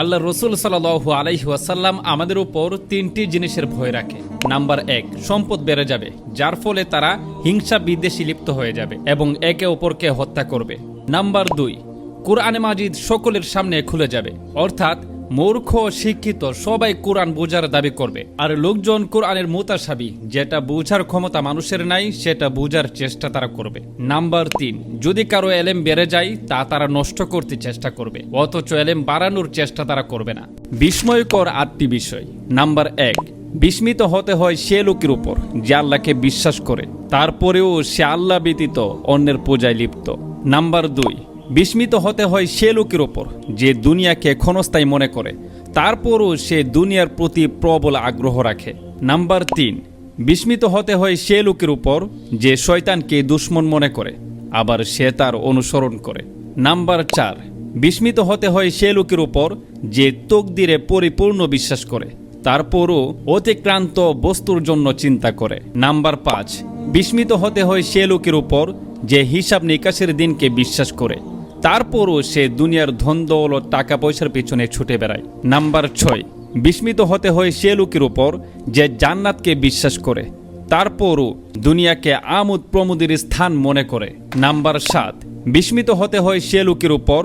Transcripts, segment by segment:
আল্লাহ রসুল সাল্লাল্লাহু আলাইহি ওয়াসাল্লাম আমাদের উপর তিনটি জিনিসের ভয় রাখে। নাম্বার 1, সম্পদ বেড়ে যাবে, যার ফলে তারা হিংসা বিদ্বেষে লিপ্ত হয়ে যাবে এবং একে অপরকে হত্যা করবে। নাম্বার 2, কুরআনে মাজিদ সকলের সামনে খুলে যাবে, অর্থাৎ মূর্খ শিক্ষিত সবাই কোরআন বোঝার দাবি করবে, আর লোকজন কোরআনের মুতাশাবি, যেটা বোঝার ক্ষমতা মানুষের নাই, সেটা বোঝার চেষ্টা তারা করবে। নাম্বার 3, যদি কারো এলেম বেড়ে যায় তা তারা নষ্ট করতে চেষ্টা করবে, অথচ এলেম বাড়ানোর চেষ্টা তারা করবে না। বিস্ময়কর 8টি বিষয়। নাম্বার 1, বিস্মিত হতে হয় সে লোকের উপর যে আল্লাহকে বিশ্বাস করে, তারপরেও সে আল্লাহ ব্যতীত অন্যের পূজায় লিপ্ত। নাম্বার 2, বিস্মিত হতে হয় সে লোকের ওপর যে দুনিয়াকে ক্ষণস্থায়ী মনে করে, তারপরও সে দুনিয়ার প্রতি প্রবল আগ্রহ রাখে। নাম্বার 3, বিস্মিত হতে হয় সে লোকের উপর যে শয়তানকে দুশ্মন মনে করে, আবার সে তার অনুসরণ করে। নাম্বার 4, বিস্মিত হতে হয় সে লোকের উপর যে তকদিরে পরিপূর্ণ বিশ্বাস করে, তারপরও অতিক্রান্ত বস্তুর জন্য চিন্তা করে। নাম্বার 5, বিস্মিত হতে হয় সে লোকের উপর যে হিসাব নিকাশের দিনকে বিশ্বাস করে, তারপরও সে দুনিয়ার ধন দৌলত টাকা পয়সার পিছনে ছুটে বেড়ায়। নাম্বার 6, বিস্মিত হতে হয় সে লোকের উপর যে জান্নাতকে বিশ্বাস করে, তারপরও দুনিয়াকে আমোদ প্রমোদের স্থান মনে করে। নাম্বার 7, বিস্মিত হতে হয় সে লোকের উপর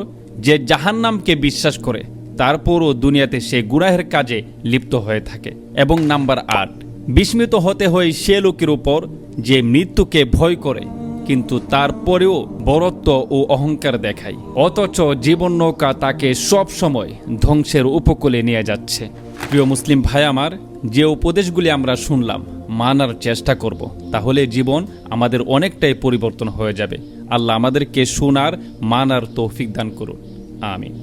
যে জাহান্নামকে বিশ্বাস করে, তারপরও দুনিয়াতে সে গুনাহের কাজে লিপ্ত হয়ে থাকে। এবং নাম্বার 8, বিস্মিত হতে হয় সে লোকের উপর যে মৃত্যুকে ভয় করে, কিন্তু তারপরেও বরত্ব ও অহংকার দেখায়, অথচ জীবন নৌকা তাকে সব সময় ধ্বংসের উপকূলে নিয়ে যাচ্ছে। প্রিয় মুসলিম ভাই আমার, যে উপদেশগুলি আমরা শুনলাম মানার চেষ্টা করব, তাহলে জীবন আমাদের অনেকটাই পরিবর্তন হয়ে যাবে। আল্লাহ আমাদেরকে শোনার মানার তৌফিক দান করুন। আমিন।